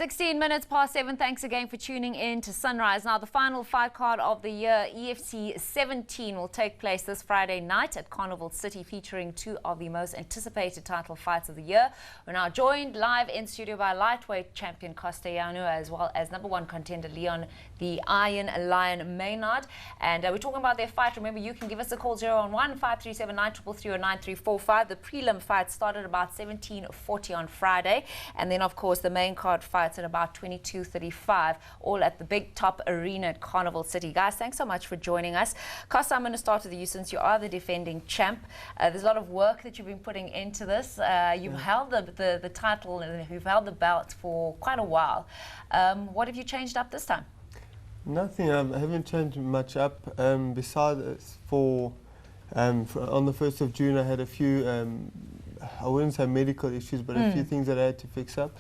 16 minutes past 7. Thanks again for tuning in to Sunrise. Now, the final fight card of the year, EFC 17, will take place this Friday night at Carnival City, featuring two of the most anticipated title fights of the year. We're now joined live in studio by lightweight champion Costa, Ioannu, as well as #1 contender Leon the Lion Mynhardt. And we're talking about their fight. Remember, you can give us a call 011-537-9333 or 9345. The prelim fight started about 17:40 on Friday. And then, of course, the main card fights at about 22:35, all at the Big Top Arena at Carnival City. Guys, thanks so much for joining us. Costa, I'm going to start with you since you are the defending champ. There's a lot of work that you've been putting into this. You've held the title and you've held the belt for quite a while. What have you changed up this time? Nothing. I haven't changed much up. Besides, on the 1st of June, I had a few, I wouldn't say medical issues, but a few things that I had to fix up.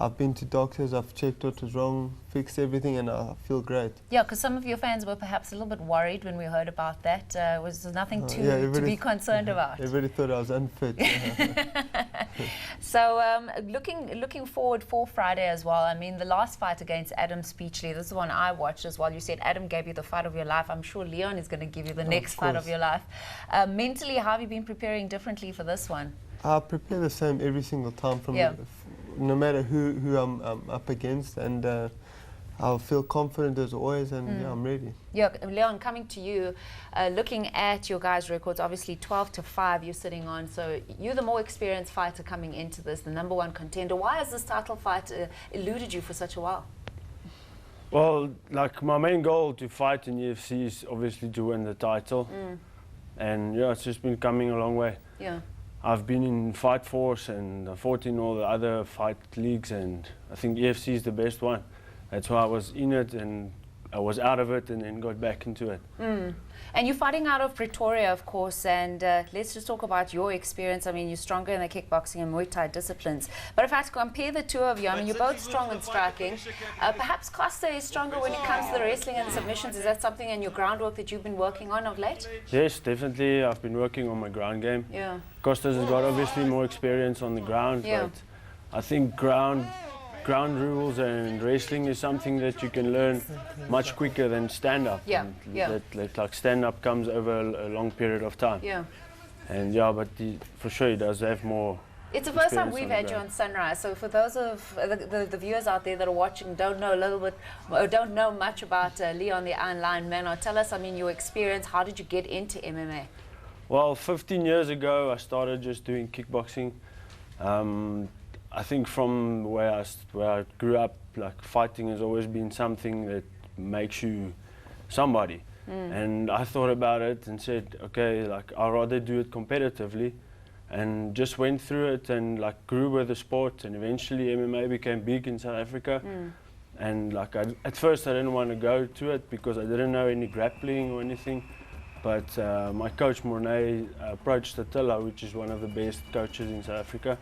I've been to doctors, I've checked what was wrong, fixed everything, and I feel great. Yeah, because some of your fans were perhaps a little bit worried when we heard about that. Was there nothing to be concerned about? Everybody thought I was unfit. So looking forward for Friday as well. I mean, the last fight against Adam Speechley, this is the one I watched as well. You said Adam gave you the fight of your life. I'm sure Leon is going to give you the next fight of your life. Mentally, how have you been preparing differently for this one? I prepare the same every single time, no matter who I'm up against, and I'll feel confident as always, and yeah, I'm ready. Yeah, Leon, coming to you, looking at your guys' records, obviously 12-5 you're sitting on, so you're the more experienced fighter coming into this, the #1 contender. Why has this title fight eluded you for such a while? Well, like my main goal to fight in UFC is obviously to win the title, and yeah, it's just been coming a long way. Yeah. I've been in Fight Force and I fought in all the other fight leagues, and I think EFC is the best one. That's why I was in it and I was out of it and then got back into it. And you're fighting out of Pretoria, of course, and let's just talk about your experience. I mean, you're stronger in the kickboxing and Muay Thai disciplines. But if I had to compare the two of you, I mean, you're both strong in striking. Perhaps Costa is stronger when it comes to the wrestling and the submissions. Is that something in your groundwork that you've been working on of late? Yes, definitely. I've been working on my ground game. Yeah. Costa's has got obviously more experience on the ground, but I think ground rules and wrestling is something that you can learn much quicker than stand-up. Like stand-up comes over a long period of time. Yeah. And yeah, but for sure he does have more. It's the first time we've had you on Sunrise, so for those of the viewers out there that are watching, don't know much about Leon the Lion Mynhardt, tell us, I mean, your experience. How did you get into MMA? Well, 15 years ago I started just doing kickboxing. I think from where I grew up, like fighting has always been something that makes you somebody. And I thought about it and said, okay, like I'd rather do it competitively, and just went through it and like grew with the sport, and eventually MMA became big in South Africa. And like at first I didn't want to go to it because I didn't know any grappling or anything. But my coach Mornay approached Attila, which is one of the best coaches in South Africa,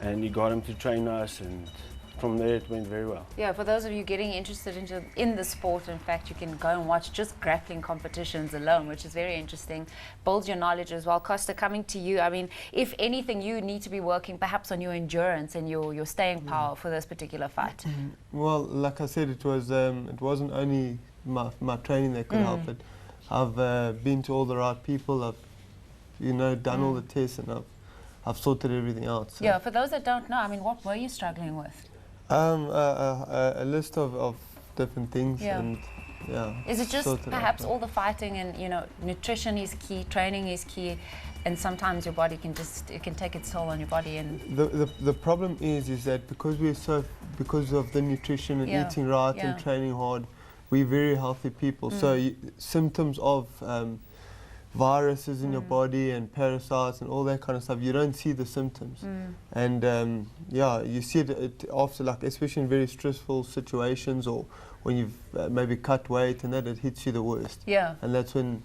and he got him to train us, and from there it went very well. Yeah, for those of you getting interested in the sport, in fact, you can go and watch just grappling competitions alone, which is very interesting. Builds your knowledge as well. Costa, coming to you, I mean, if anything, you need to be working perhaps on your endurance and your staying power for this particular fight. Well, like I said, it wasn't only my training that could help it. I've been to all the right people. I've done all the tests, and I've sorted everything out. So. Yeah, for those that don't know, I mean, what were you struggling with? A list of different things, and yeah. Is it just perhaps all the fighting and nutrition is key, training is key, and sometimes your body can take its toll on your body? And the problem is that because of the nutrition and eating right and training hard, we're very healthy people. So symptoms of viruses in your body and parasites and all that kind of stuff, you don't see the symptoms. And yeah, you see it after, like, especially in very stressful situations, or when you've maybe cut weight, and that it hits you the worst. Yeah. And that's when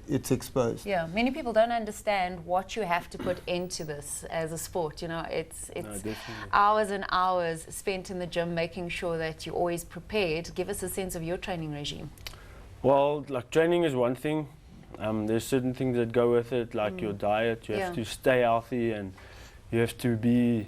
it's exposed. Yeah, many people don't understand what you have to put into this as a sport. It's hours and hours spent in the gym making sure that you're always prepared. Give us a sense of your training regime. Well, like, training is one thing. There's certain things that go with it, like your diet. You have to stay healthy, and you have to be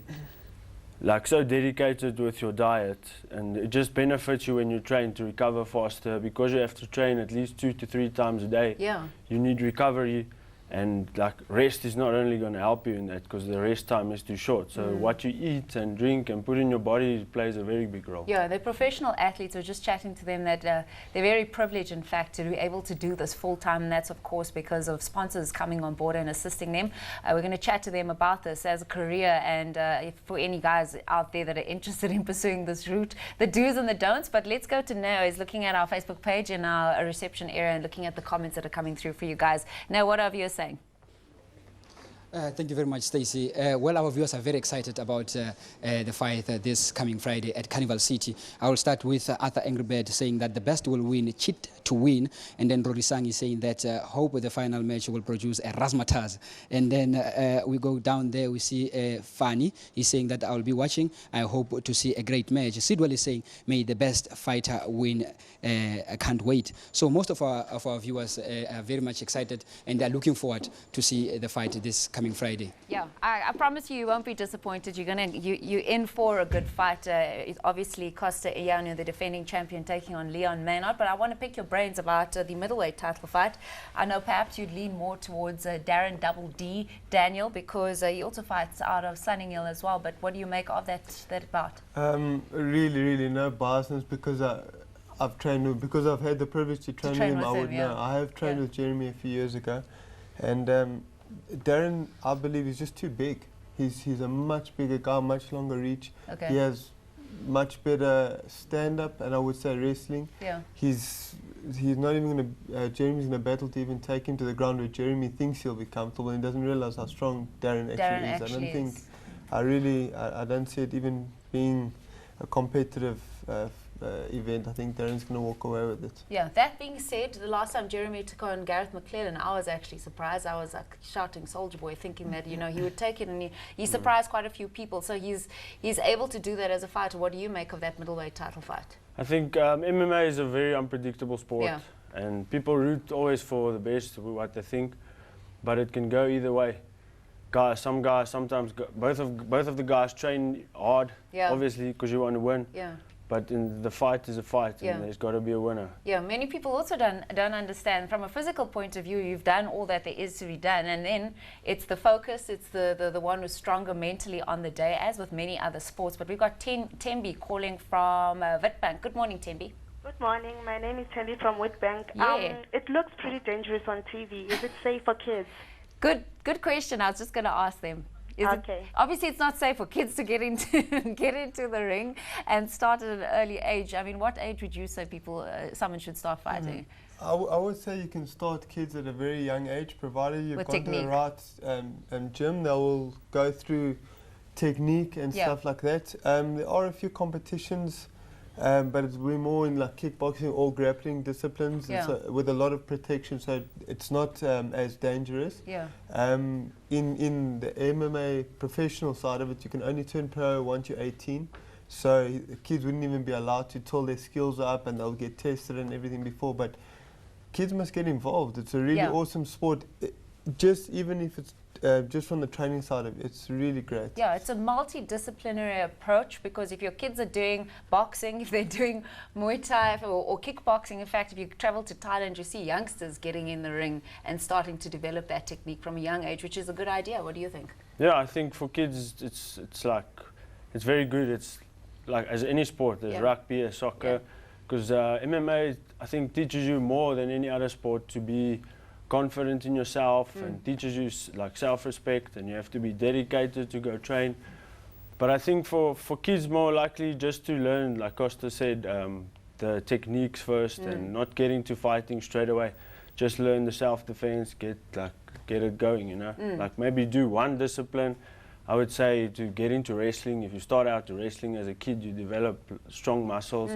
like so dedicated with your diet, and it just benefits you when you train to recover faster, because you have to train at least 2 to 3 times a day. Yeah. You need recovery, and like rest is not only going to help you in that, because the rest time is too short. So what you eat and drink and put in your body plays a very big role. Yeah, the professional athletes, are just chatting to them that they're very privileged, in fact, to be able to do this full time, and that's of course because of sponsors coming on board and assisting them. We're going to chat to them about this as a career, and if for any guys out there that are interested in pursuing this route, the do's and the don'ts. But let's go to Neo. He's looking at our Facebook page in our reception area and looking at the comments that are coming through for you guys. Now, what are viewers saying? Thank you very much, Stacey. Well, our viewers are very excited about the fight this coming Friday at Carnival City. I will start with Arthur Angrybird saying that the best will win, cheat to win. And then Rorisang is saying that hope the final match will produce a razzmatazz. And then we go down there, we see Fanny. He's saying that I will be watching. I hope to see a great match. Sidwell is saying, may the best fighter win. I can't wait. So most of our viewers are very much excited, and they're looking forward to see the fight this coming Friday. Yeah, I promise you won't be disappointed. You're in for a good fight. It's obviously Costa, Ioannu, the defending champion, taking on Leon Mynhardt. But I want to pick your brains about the middleweight title fight. I know perhaps you'd lean more towards Darren Double D Daniel, because he also fights out of Sunninghill as well. But what do you make of that bout? Really no biasness, because I've trained with, because I've had the privilege to train with him. I would know. I have trained with Jeremy a few years ago, and Darren, I believe, is just too big. He's a much bigger guy, much longer reach. Okay. He has much better stand-up, and I would say wrestling. Yeah. He's not even going to. Jeremy's going to battle to even take him to the ground where Jeremy thinks he'll be comfortable, and he doesn't realize how strong Darren actually is. I don't see it even being a competitive event. I think Darren's going to walk away with it. Yeah, that being said, the last time Jeremy took on Gareth McClellan, I was actually surprised. I was like shouting Soldier Boy, thinking that, you know, he would take it, and he surprised quite a few people. So he's able to do that as a fighter. What do you make of that middleweight title fight? I think MMA is a very unpredictable sport, and people root always for the best, what they think, but it can go either way. Some guys sometimes both of the guys train hard, obviously, because you want to win. Yeah. But the fight is a fight, and there's got to be a winner. Yeah, many people also don't understand. From a physical point of view, you've done all that there is to be done, and then it's the focus, it's the one who's stronger mentally on the day, as with many other sports. But we've got Tembi calling from Witbank. Good morning, Tembi. Good morning. My name is Tembi from Witbank. It looks pretty dangerous on TV. Is it safe for kids? Good question. I was just going to ask them. Obviously, it's not safe for kids to get into the ring and start at an early age. I mean, what age would you say someone should start fighting? I would say you can start kids at a very young age, provided you've got the right gym. They will go through technique and stuff like that. There are a few competitions, but we're more in like kickboxing or grappling disciplines, with a lot of protection, so it's not as dangerous. In the MMA professional side of it, you can only turn pro once you're 18, so kids wouldn't even be allowed to till their skills are up, and they'll get tested and everything before. But kids must get involved. It's a really awesome sport. Even if it's just from the training side of it, it's really great. Yeah, it's a multidisciplinary approach, because if your kids are doing boxing, if they're doing Muay Thai or kickboxing, in fact, if you travel to Thailand, you see youngsters getting in the ring and starting to develop that technique from a young age, which is a good idea. What do you think? Yeah, I think for kids, it's very good. It's like as any sport, there's rugby, there's soccer, because MMA, I think, teaches you more than any other sport to be confident in yourself, and teaches you like self-respect, and you have to be dedicated to go train. But I think for kids, more likely just to learn, like Costa said, the techniques first, and not get into fighting straight away. Just learn the self-defense, get it going, you know. Like maybe do one discipline. I would say to get into wrestling. If you start out to wrestling as a kid, you develop strong muscles,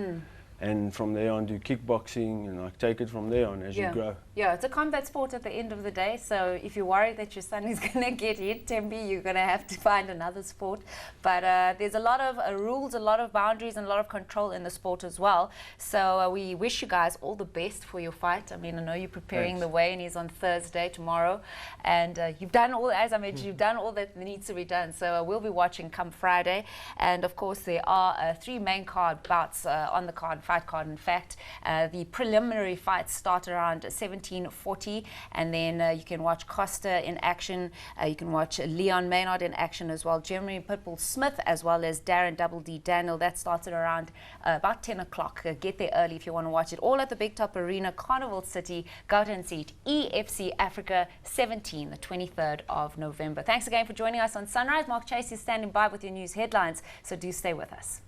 and from there on do kickboxing, and like take it from there on as you grow. Yeah, it's a combat sport at the end of the day, so if you're worried that your son is going to get hit, Tembi, you're going to have to find another sport. But there's a lot of rules, a lot of boundaries, and a lot of control in the sport as well. So we wish you guys all the best for your fight. I mean, I know you're preparing the way, and he's on Thursday, tomorrow. And you've done all, as I mentioned, you've done all that needs to be done. So we'll be watching come Friday. And of course, there are 3 main card bouts on the fight card, in fact. The preliminary fights start around 17:40, and then you can watch Costa in action. You can watch Leon Mynhardt in action as well, Jeremy Pitbull Smith, as well as Darren Double D Daniel. That starts at around about 10 o'clock. Get there early if you want to watch it. All at the Big Top Arena, Carnival City, Golden Seat, EFC Africa 17, the 23rd of November. Thanks again for joining us on Sunrise. Mark Chase is standing by with your news headlines, so do stay with us.